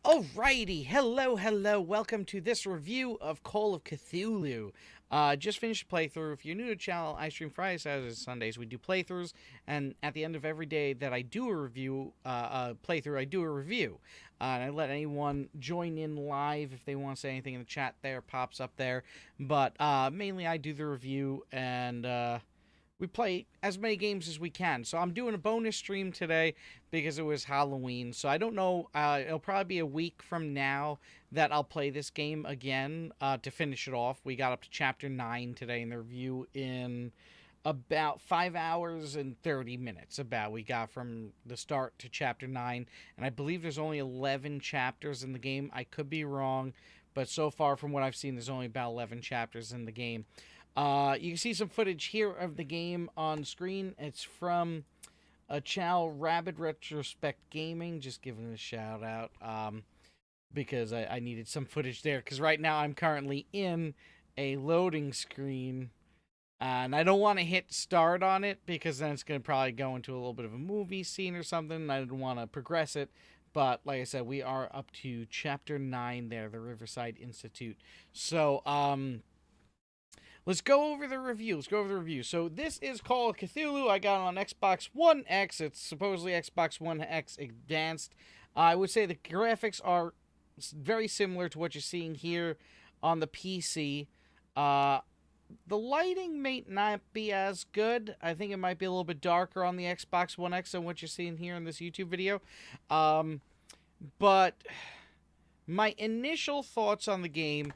Alrighty, hello, welcome to this review of Call of Cthulhu. Just finished a playthrough. If you're new to the channel, I stream Fridays, Saturdays, and Sundays. We do playthroughs, and at the end of every day that I do a review, playthrough, I do a review. And I let anyone join in live if they want to say anything in the chat there, pops up there. But mainly I do the review, and we play as many games as we can. So I'm doing a bonus stream today because it was Halloween. So I don't know. It'll probably be a week from now that I'll play this game again to finish it off. We got up to Chapter 9 today in the review in about 5 hours and 30 minutes. About we got from the start to Chapter 9. And I believe there's only 11 chapters in the game. I could be wrong. But so far from what I've seen, there's only about 11 chapters in the game. You can see some footage here of the game on screen. It's from a channel, Rabid Retrospect Gaming. Just giving it a shout out because I needed some footage there. Because right now I'm currently in a loading screen. And I don't want to hit start on it because then it's going to probably go into a little bit of a movie scene or something. I didn't want to progress it. But like I said, we are up to Chapter 9 there, the Riverside Institute. So, let's go over the review. So this is Call of Cthulhu. I got it on Xbox One X. It's supposedly Xbox One X Advanced. I would say the graphics are very similar to what you're seeing here on the PC. The lighting may not be as good. I think it might be a little bit darker on the Xbox One X than what you're seeing here in this YouTube video. But my initial thoughts on the game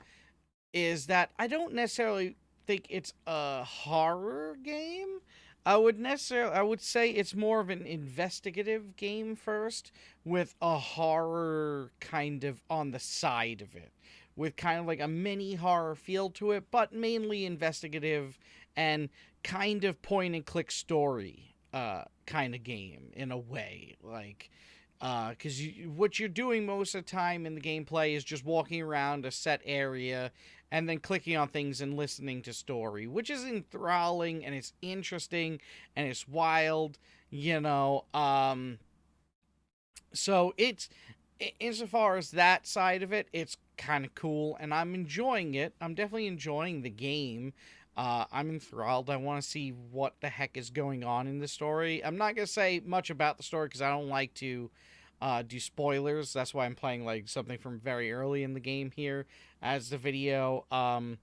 is that I don't necessarily think it's a horror game. I would say it's more of an investigative game first, with a horror kind of on the side of it, with kind of like a mini horror feel to it, but mainly investigative and kind of point and click story kind of game in a way. Like because what you're doing most of the time in the gameplay is just walking around a set area and then clicking on things and listening to story, which is enthralling and it's interesting and it's wild, you know. So it's, insofar as that side of it, it's kind of cool and I'm enjoying it. I'm definitely enjoying the game. I'm enthralled. I want to see what the heck is going on in the story. I'm not going to say much about the story because I don't like to do spoilers. That's why I'm playing like something from very early in the game here as the video, and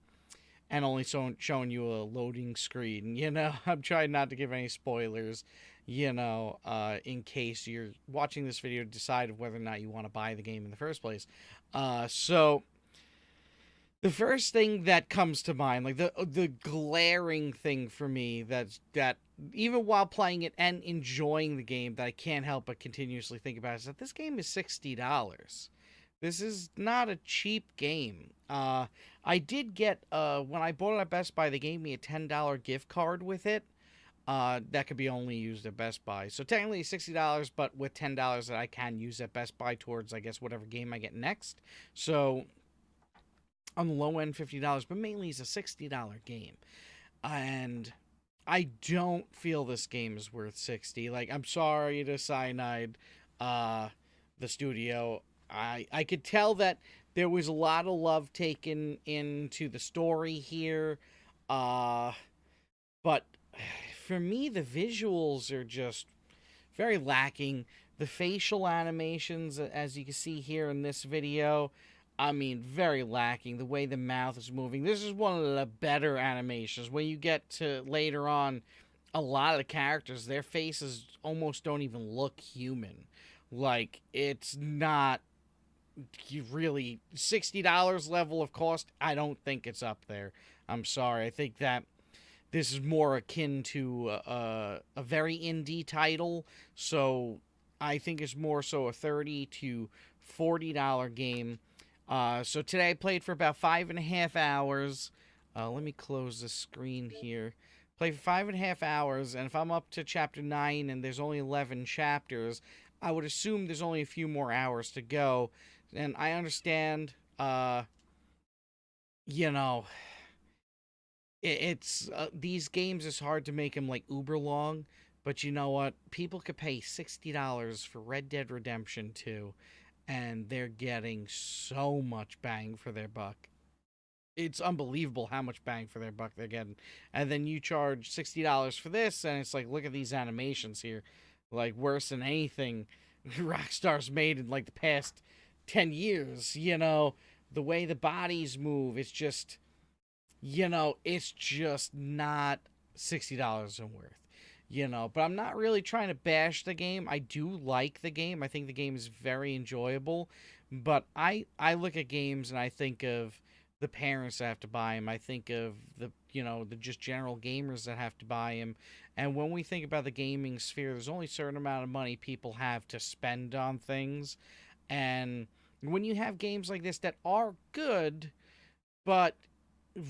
only showing you a loading screen. You know, I'm trying not to give any spoilers. You know, in case you're watching this video to decide whether or not you want to buy the game in the first place. So the first thing that comes to mind, like the glaring thing for me, that even while playing it and enjoying the game, that I can't help but continuously think about is that this game is $60. This is not a cheap game. I did get when I bought it at Best Buy, they gave me a $10 gift card with it. That could be only used at Best Buy. So technically $60, but with $10 that I can use at Best Buy towards, I guess, whatever game I get next. So on the low end, $50, but mainly it's a $60 game. And I don't feel this game is worth 60. Like, I'm sorry to Cyanide, the studio. I could tell that there was a lot of love taken into the story here. But for me, the visuals are just very lacking. The facial animations, as you can see here in this video, I mean, very lacking. The way the mouth is moving. This is one of the better animations. When you get to later on, a lot of the characters, their faces almost don't even look human. Like, it's not really $60 level of cost. I don't think it's up there. I'm sorry. I think that this is more akin to a very indie title. So I think it's more so a $30 to $40 game. So today I played for about 5.5 hours. Let me close the screen here. Play for 5.5 hours, and if I'm up to chapter 9 and there's only 11 chapters, I would assume there's only a few more hours to go. And I understand, you know, it's these games, it's hard to make them like uber long, but you know what? People could pay $60 for Red Dead Redemption 2, and they're getting so much bang for their buck. It's unbelievable how much bang for their buck they're getting. And then you charge $60 for this, and it's like, look at these animations here. Like, worse than anything Rockstar's made in like the past 10 years. The way the bodies move, it's just not $60 and worth. But I'm not really trying to bash the game. I do like the game. I think the game is very enjoyable. But I look at games and I think of the parents that have to buy them. I think of the just general gamers that have to buy them. And when we think about the gaming sphere, there's only a certain amount of money people have to spend on things. And when you have games like this that are good, but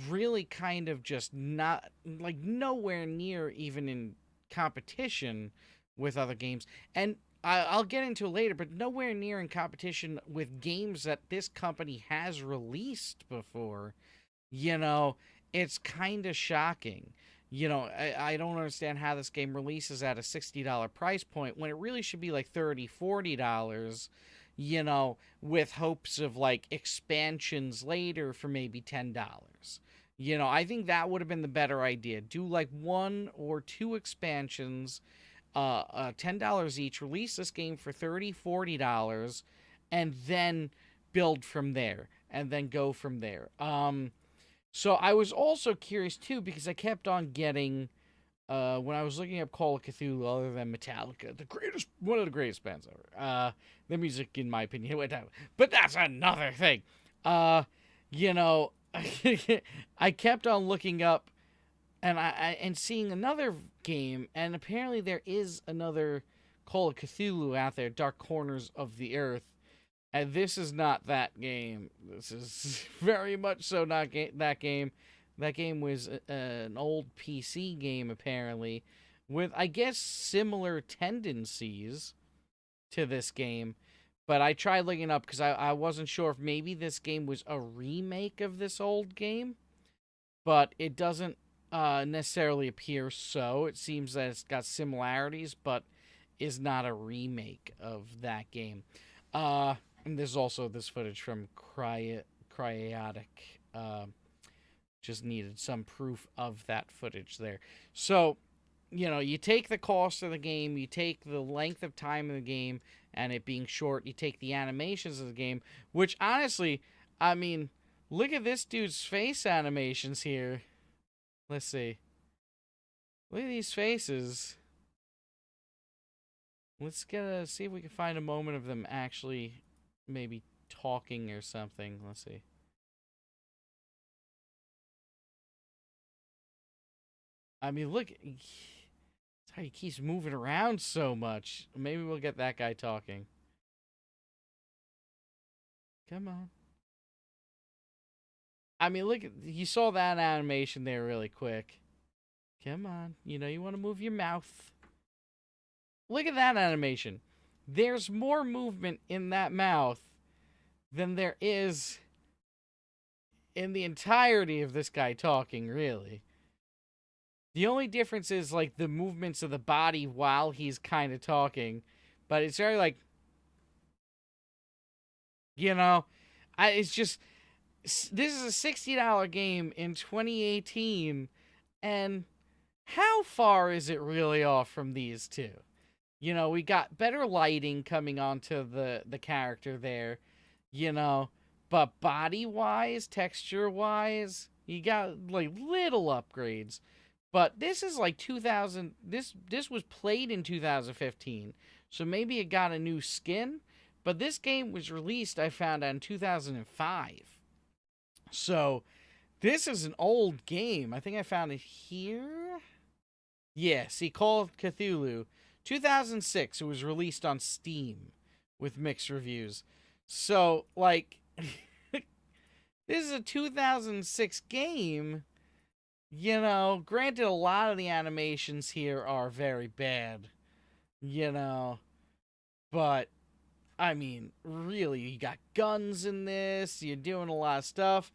really kind of just not, like, nowhere near even in competition with other games. And I'll get into it later, but nowhere near in competition with games that this company has released before. You know, it's kind of shocking. I don't understand how this game releases at a $60 price point when it really should be like $30, $40, with hopes of like expansions later for maybe $10. I think that would have been the better idea. Do like one or two expansions, $10 each, release this game for $30, $40, and then build from there, and then go from there. So I was also curious too, because I kept on getting, when I was looking up Call of Cthulhu, other than Metallica, one of the greatest bands ever. The music, in my opinion, went down, but that's another thing. You know, I kept on looking up, and and seeing another game, and apparently there is another Call of Cthulhu out there, Dark Corners of the Earth. And this is not that game. This is very much so not that game. That game was an old PC game, apparently, with, I guess, similar tendencies to this game. But I tried looking up because I wasn't sure if maybe this game was a remake of this old game. But it doesn't necessarily appear so. It seems that it's got similarities, but is not a remake of that game. And there's also this footage from Cryotic. Just needed some proof of that footage there. So, you take the cost of the game, you take the length of time of the game, and it being short, you take the animations of the game, which honestly, I mean, look at this dude's face animations here. Let's see. Look at these faces. Let's see if we can find a moment of them actually maybe talking or something. Let's see. I mean, look. That's how he keeps moving around so much. Maybe we'll get that guy talking. Come on. I mean, look. You saw that animation there really quick. Come on. You want to move your mouth. Look at that animation. There's more movement in that mouth than there is in the entirety of this guy talking, really. The only difference is, like, the movements of the body while he's kind of talking. But it's very, like, it's just, this is a $60 game in 2018, and how far is it really off from these two? We got better lighting coming onto the character there, but body-wise, texture-wise, you got, like, little upgrades. But this is like 2000, this was played in 2015, so maybe it got a new skin, but this game was released, I found out, in 2005. So, this is an old game. I think I found it here. Yeah, see, Call of Cthulhu. 2006, it was released on Steam with mixed reviews. So, like, this is a 2006 game. Granted, a lot of the animations here are very bad. But, I mean, really, you got guns in this, you're doing a lot of stuff.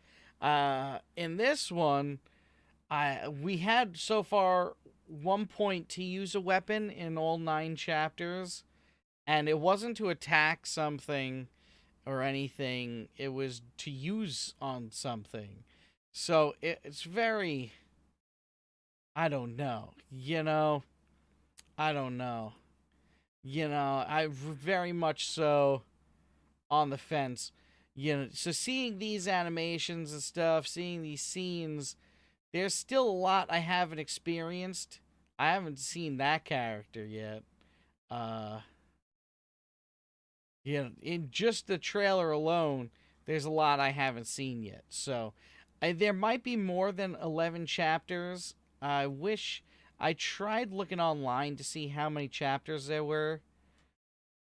In this one, we had so far 1 point to use a weapon in all 9 chapters, and it wasn't to attack something. or anything. It was to use on something. So it's very, I don't know. I don't know. I very much so on the fence. So seeing these animations and stuff, seeing these scenes, there's still a lot I haven't experienced. I haven't seen that character yet. Uh, in just the trailer alone, there's a lot I haven't seen yet. So, there might be more than 11 chapters. I wish I tried looking online to see how many chapters there were,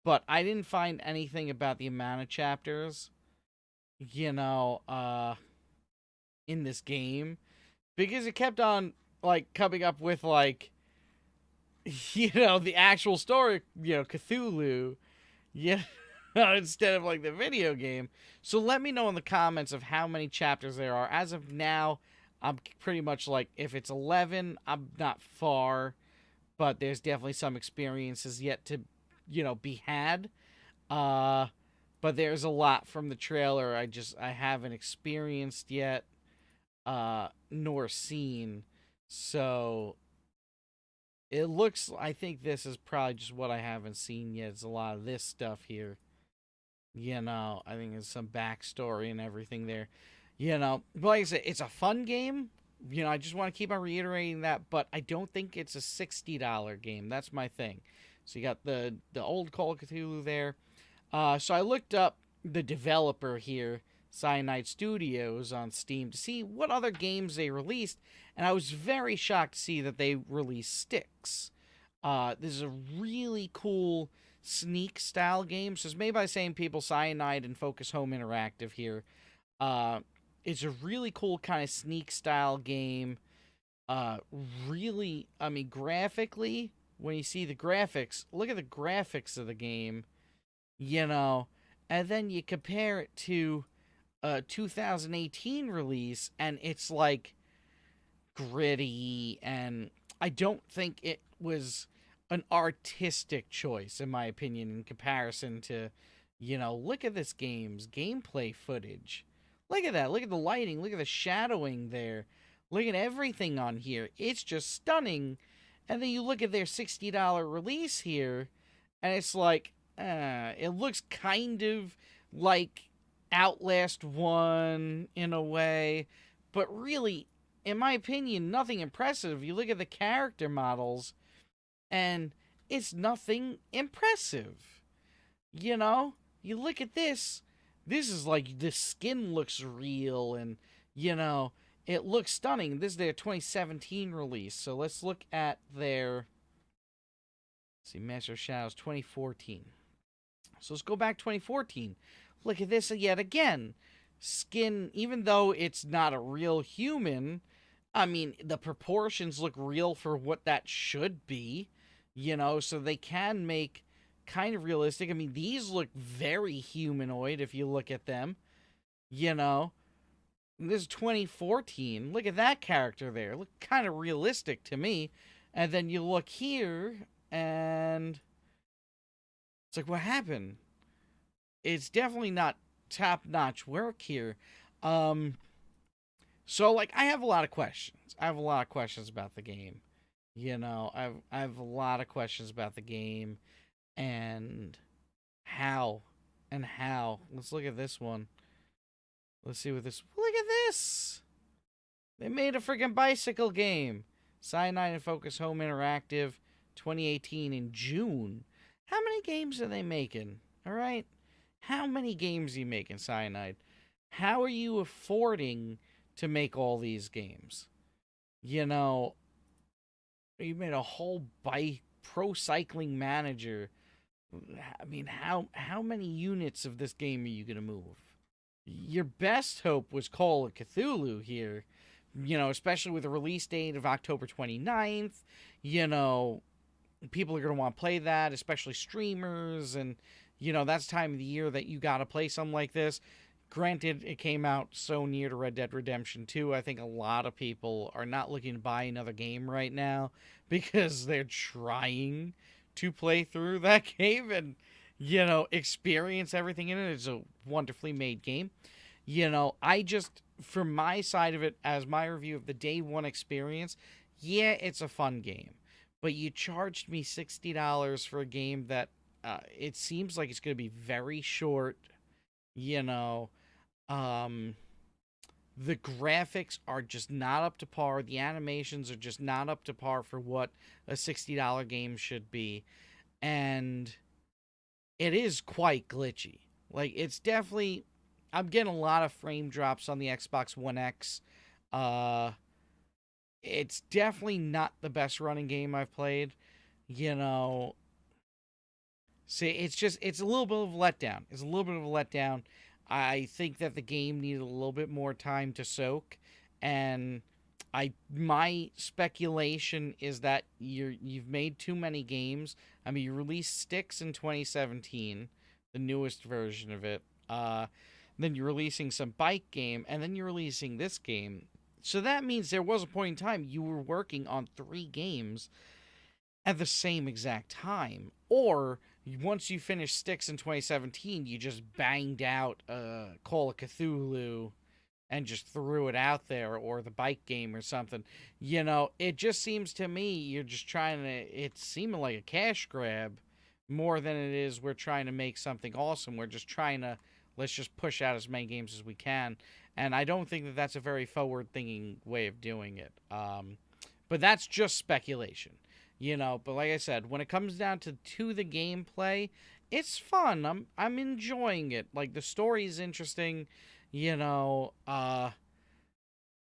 but I didn't find anything about the amount of chapters, you know, uh, in this game because it kept on like coming up with like the actual story, Cthulhu, yeah, instead of like the video game. So let me know in the comments of how many chapters there are. As of now, I'm pretty much like if it's 11, I'm not far, but there's definitely some experiences yet to, be had. Uh but there's a lot from the trailer I haven't experienced yet nor seen. So it looks, I think this is probably just what I haven't seen yet. It's a lot of this stuff here. I think there's some backstory and everything there. But like I said, it's a fun game. I just want to keep on reiterating that, but I don't think it's a $60 game. That's my thing. So you got the old Call of Cthulhu there. So I looked up the developer here, Cyanide Studios, on Steam to see what other games they released, and I was very shocked to see that they released Styx. This is a really cool sneak style game. So it's made by the same people, Cyanide and Focus Home Interactive here. It's a really cool kind of sneak style game. Really, I mean, graphically, when you see the graphics, look at the graphics of the game, and then you compare it to a 2018 release, and it's like gritty, and I don't think it was an artistic choice, in my opinion, in comparison to, look at this game's gameplay footage. Look at that. Look at the lighting. Look at the shadowing there. Look at everything on here. It's just stunning. And then you look at their $60 release here, and it's like, it looks kind of like Outlast 1 in a way, but really, in my opinion, nothing impressive. You look at the character models, and it's nothing impressive. You look at this is like, the skin looks real, and, it looks stunning. This is their 2017 release, so let's look at their, Master of Shadows 2014. So let's go back 2014. Look at this yet again. Skin, even though it's not a real human, I mean, the proportions look real for what that should be, so they can make kind of realistic. I mean, these look very humanoid if you look at them, This is 2014. Look at that character there. Look kind of realistic to me. And then you look here, and it's like, what happened? It's definitely not top-notch work here. So, like, I have a lot of questions. I have a lot of questions about the game. I have a lot of questions about the game and how. Let's look at this one. Let's see what this... Look at this! They made a freaking bicycle game. Cyanide and Focus Home Interactive, 2018 in June. How many games are they making? All right? How many games are you making, Cyanide? How are you affording to make all these games? You made a whole pro cycling manager. I mean, how many units of this game are you going to move? Your best hope was Call of Cthulhu here, especially with the release date of October 29th. People are going to want to play that, especially streamers, and, that's the time of the year that you got to play something like this. Granted, it came out so near to Red Dead Redemption 2, I think a lot of people are not looking to buy another game right now because they're trying to play through that game, and experience everything in it. It's a wonderfully made game. I just, from my side of it, as my review of the day one experience, yeah, it's a fun game. But you charged me $60 for a game that it seems like it's going to be very short. You know, um, the graphics are just not up to par. The animations are just not up to par for what a $60 game should be. And it is quite glitchy. Like, it's definitely. I'm getting a lot of frame drops on the Xbox One X. Uh, it's definitely not the best running game I've played. You know, See, it's a little bit of a letdown. It's a little bit of a letdown. I think that the game needed a little bit more time to soak, and my speculation is that you've made too many games. I mean, you released Styx in 2017, the newest version of it. Then you're releasing some bike game, and then you're releasing this game. So that means there was a point in time you were working on 3 games at the same exact time. Or once you finished Styx in 2017, you just banged out Call of Cthulhu and just threw it out there, or the bike game or something. It just seems to me you're just trying to, it's seeming like a cash grab more than it is we're trying to make something awesome. We're just trying to, let's just push out as many games as we can. And I don't think that that's a very forward thinking way of doing it. But that's just speculation. But like I said, when it comes down to the gameplay, it's fun. I'm enjoying it. Like, the story is interesting. It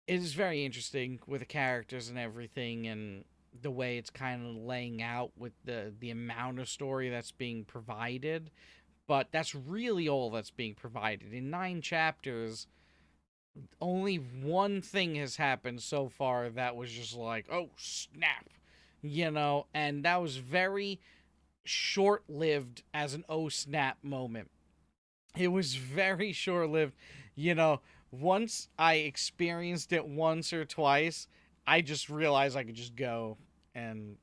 is very interesting with the characters and everything, and the way it's kind of laying out with the amount of story that's being provided. But that's really all that's being provided. In 9 chapters, only one thing has happened so far that was just like, oh, snap. And that was very short lived as an oh snap moment. It was very short lived. Once I experienced it once or twice, I just realized I could just go and,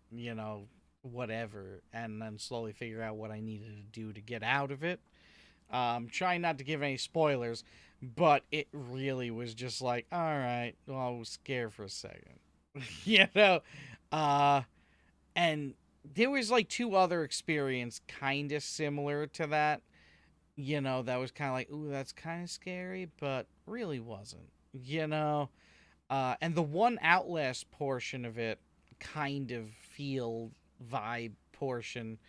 whatever, and then slowly figure out what I needed to do to get out of it. Trying not to give any spoilers, but it really was just like, all right, well, I was scared for a second. you know? And there was like 2 other experience kind of similar to that. That was kind of like, ooh, that's kind of scary, but really wasn't. And the one Outlast portion of it, kind of feel vibe portion,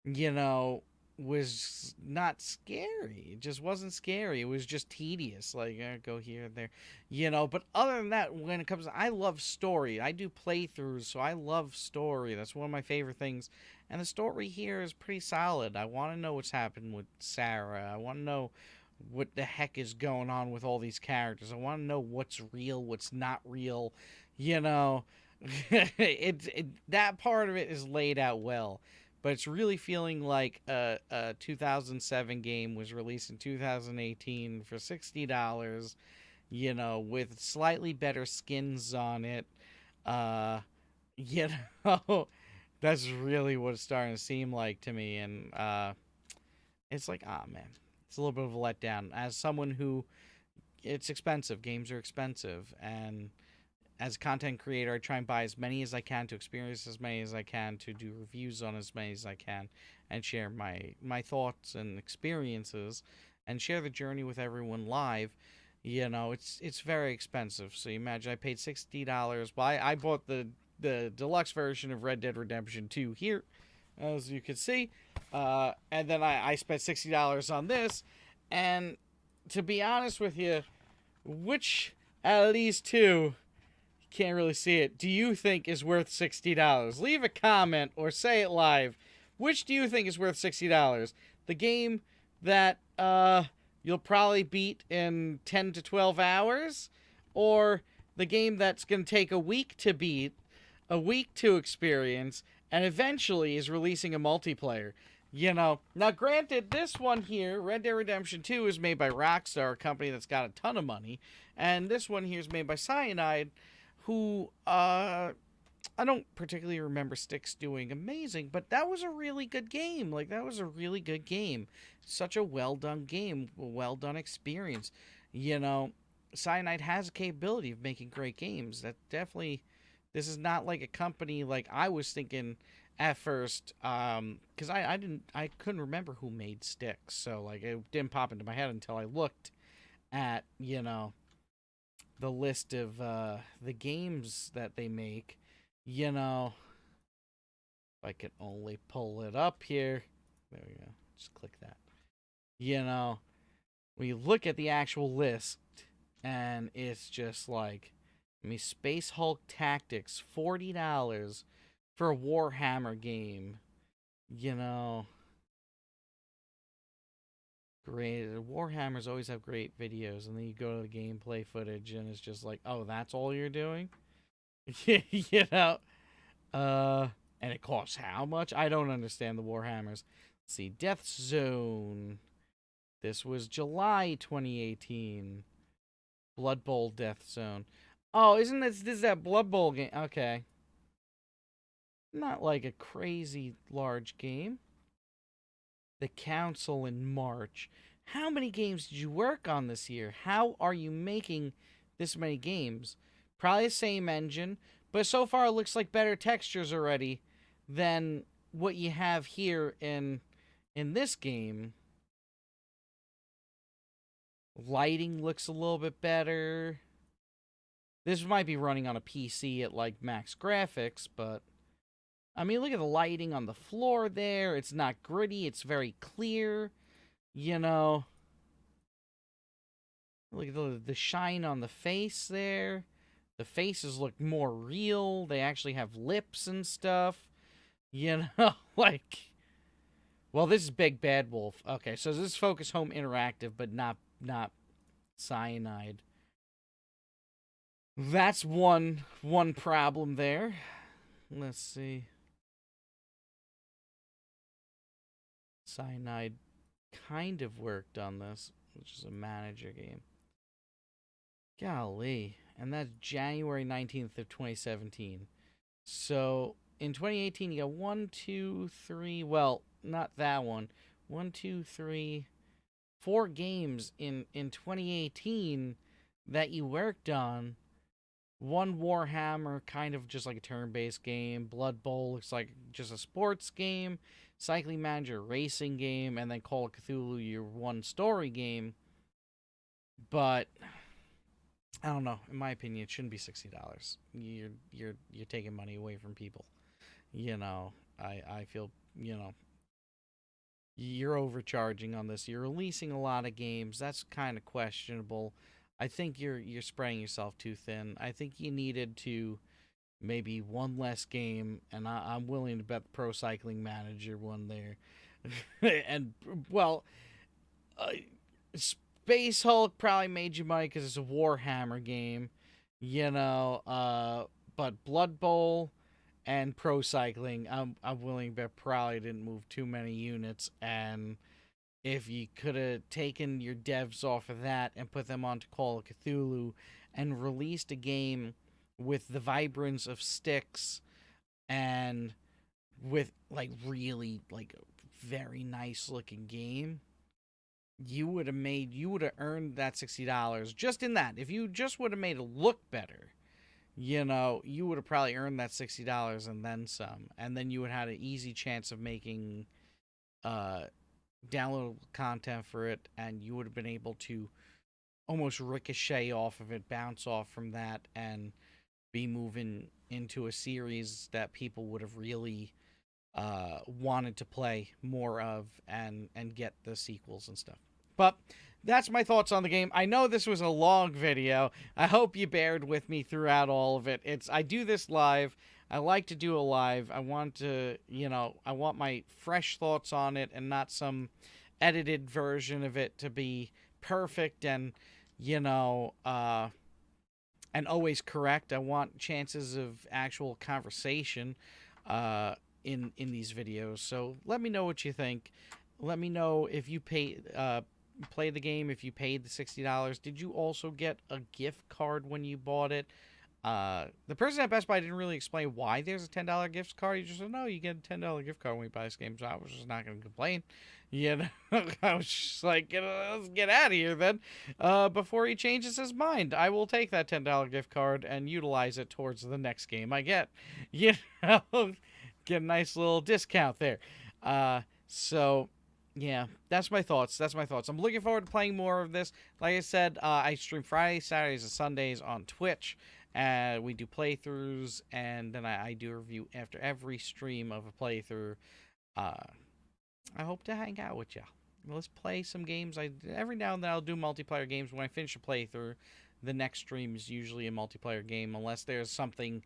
you know, was not scary. It just wasn't scary. It was just tedious. Like, go here and there, But other than that, when it comes, I love story. I do playthroughs, so I love story. That's one of my favorite things. And the story here is pretty solid. I want to know what's happened with Sarah. I want to know what the heck is going on with all these characters. I want to know what's real, what's not real. You know, that part of it is laid out well, but it's really feeling like a 2007 game was released in 2018 for $60, with slightly better skins on it. Uh, you know, that's really what it's starting to seem like to me. And it's like, ah, man, it's a little bit of a letdown. As someone who, it's expensive, games are expensive, and as a content creator, I try and buy as many as I can to experience as many as I can, to do reviews on as many as I can, and share my thoughts and experiences, and share the journey with everyone live. It's very expensive. So you imagine I paid $60. Well, I bought the deluxe version of Red Dead Redemption 2 here, as you can see, and then I spent $60 on this. And to be honest with you, which out of these two, can't really see it, do you think is worth $60? Leave a comment or say it live. Which do you think is worth $60? The game that you'll probably beat in 10 to 12 hours, or the game that's going to take a week to beat, a week to experience, and eventually is releasing a multiplayer? Now granted, this one here, Red Dead Redemption 2, is made by Rockstar, a company that's got a ton of money, and this one here is made by Cyanide, who I don't particularly remember Styx doing amazing, but that was a really good game. Like, that was a really good game. Such a well done game, a well done experience. You know, Cyanide has a capability of making great games. That definitely, this is not like a company like I was thinking at first, because I couldn't remember who made Styx, so like it didn't pop into my head until I looked at, the list of the games that they make. You know, if I could only pull it up here. There we go. Just click that. You know, we look at the actual list, and it's just like, Space Hulk Tactics, $40 for a Warhammer game. You know, great. Warhammers always have great videos, and then you go to the gameplay footage, and it's just like, oh, that's all you're doing? you know? Uh, and it costs how much? I don't understand the Warhammers. Let's see, Death Zone. This was July 2018. Blood Bowl Death Zone. Oh, isn't this that Blood Bowl game? Okay. Not like a crazy large game. The Council in March. How many games did you work on this year? How are you making this many games? Probably the same engine, but so far it looks like better textures already than what you have here in this game. Lighting looks a little bit better. This might be running on a PC at like max graphics, but I mean, look at the lighting on the floor there. It's not gritty, it's very clear. You know, look at the shine on the face there. The faces look more real. They actually have lips and stuff. You know, like, well, this is Big Bad Wolf. Okay, so this is Focus Home Interactive, but not Cyanide. That's one problem there. Let's see. Cyanide kind of worked on this, which is a manager game. Golly. And that's January 19th of 2017. So in 2018, you got one, two, three. Well, not that one. One, two, three, four games in 2018 that you worked on. One Warhammer, kind of just like a turn-based game. Blood Bowl looks like just a sports game. Cycling Manager, racing game, and then Call of Cthulhu, your one story game. But I don't know. In my opinion, it shouldn't be $60. You're taking money away from people. I feel you're overcharging on this. You're releasing a lot of games. That's kind of questionable. I think you're spreading yourself too thin. I think you needed to maybe one less game, and I'm willing to bet the Pro Cycling Manager one there. And well, uh, Space Hulk probably made you money because it's a Warhammer game, but Blood Bowl and Pro Cycling, I'm willing to bet probably didn't move too many units. And if you could have taken your devs off of that and put them onto Call of Cthulhu and released a game with the vibrance of Styx and with like really like a very nice looking game, you would have earned that $60 just in that. If you just would have made it look better, you would have probably earned that $60 and then some. And then you would have had an easy chance of making downloadable content for it, and you would have been able to almost ricochet off of it, bounce off from that, and be moving into a series that people would have really wanted to play more of and get the sequels and stuff. But that's my thoughts on the game. I know this was a long video. I hope you bared with me throughout all of it. I do this live. I like to do a live. I want to, I want my fresh thoughts on it and not some edited version of it to be perfect and, and always correct. I want chances of actual conversation in these videos. So let me know what you think. Let me know if you play the game, if you paid the $60. Did you also get a gift card when you bought it? The person at Best Buy didn't really explain why there's a $10 gift card. He just said, no, you get a $10 gift card when you buy this game. So I was just not going to complain. You know, I was just like, let's get out of here then. Before he changes his mind, I will take that $10 gift card and utilize it towards the next game I get. You know, get a nice little discount there. So yeah, that's my thoughts. That's my thoughts. I'm looking forward to playing more of this. Like I said, I stream Fridays, Saturdays, and Sundays on Twitch. We do playthroughs, and then I do a review after every stream of a playthrough. Uh, I hope to hang out with you. Let's play some games. Every now and then I'll do multiplayer games. When I finish a playthrough, the next stream is usually a multiplayer game, unless there's something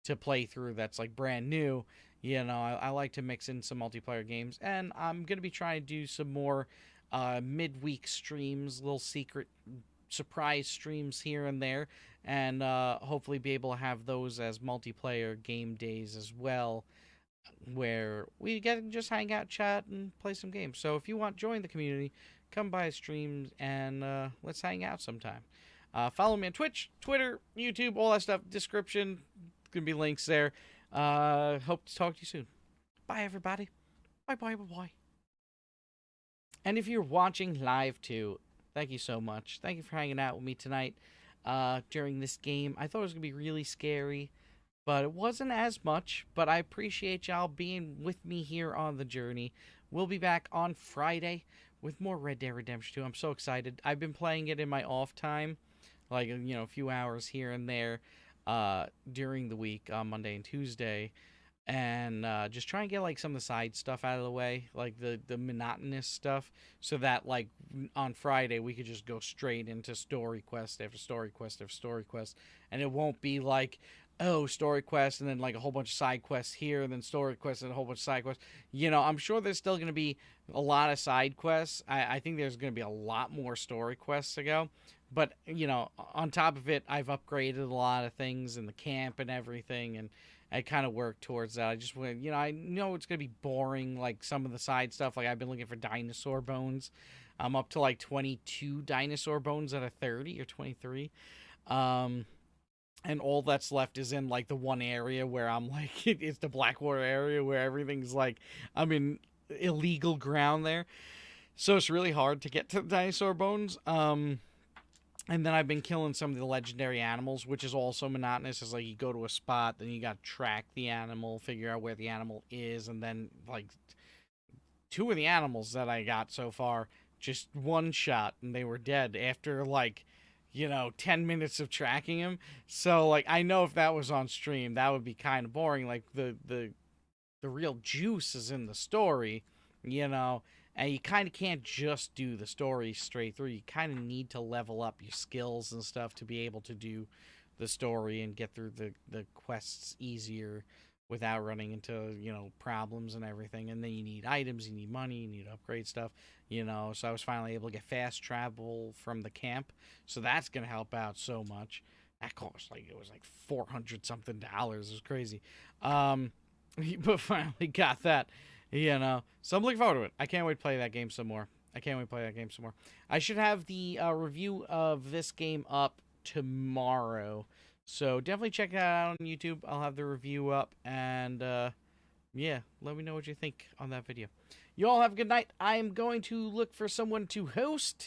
to play through that's like brand new. You know, I like to mix in some multiplayer games, and I'm gonna be trying to do some more midweek streams, little secret surprise streams here and there, and hopefully be able to have those as multiplayer game days as well, where we get to just hang out, chat, and play some games. So if you want to join the community, come by streams and let's hang out sometime. Follow me on Twitch, Twitter, YouTube, all that stuff. Description, gonna be links there. Hope to talk to you soon. Bye, everybody. Bye, bye, bye, bye. And if you're watching live too, thank you so much. Thank you for hanging out with me tonight during this game. I thought it was gonna be really scary, but it wasn't as much. But I appreciate y'all being with me here on the journey. We'll be back on Friday with more Red Dead Redemption 2. I'm so excited. I've been playing it in my off time, like, you know, a few hours here and there during the week on Monday and Tuesday, and just try and get like some of the side stuff out of the way, like the monotonous stuff, so that like on Friday we could just go straight into story quest after story quest after story quest, and it won't be like, oh, story quest and then like a whole bunch of side quests here and then story quests and a whole bunch of side quests. You know, I'm sure there's still going to be a lot of side quests. I think there's going to be a lot more story quests to go. But, you know, on top of it, I've upgraded a lot of things in the camp and everything, and I kind of work towards that. I just want, you know, I know it's going to be boring, like some of the side stuff. Like, I've been looking for dinosaur bones. I'm up to like 22 dinosaur bones out of 30 or 23. And all that's left is in like the one area where I'm like, it's the Blackwater area where everything's like, I'm in illegal ground there. So it's really hard to get to the dinosaur bones. And then I've been killing some of the legendary animals, which is also monotonous. It's like you go to a spot, then you got to track the animal, figure out where the animal is, and then like 2 of the animals that I got so far just one shot and they were dead after like, you know, 10 minutes of tracking him. So like I know if that was on stream, that would be kind of boring. Like the real juice is in the story, you know. And you kind of can't just do the story straight through. You kind of need to level up your skills and stuff to be able to do the story and get through the quests easier without running into, you know, problems and everything. And then you need items, you need money, you need to upgrade stuff, you know. So I was finally able to get fast travel from the camp. So that's going to help out so much. That cost, like, it was like $400 something. It was crazy. But finally got that. You know, so I'm looking forward to it. I can't wait to play that game some more. I should have the review of this game up tomorrow. So definitely check it out on YouTube. I'll have the review up. And, yeah, let me know what you think on that video. You all have a good night. I am going to look for someone to host.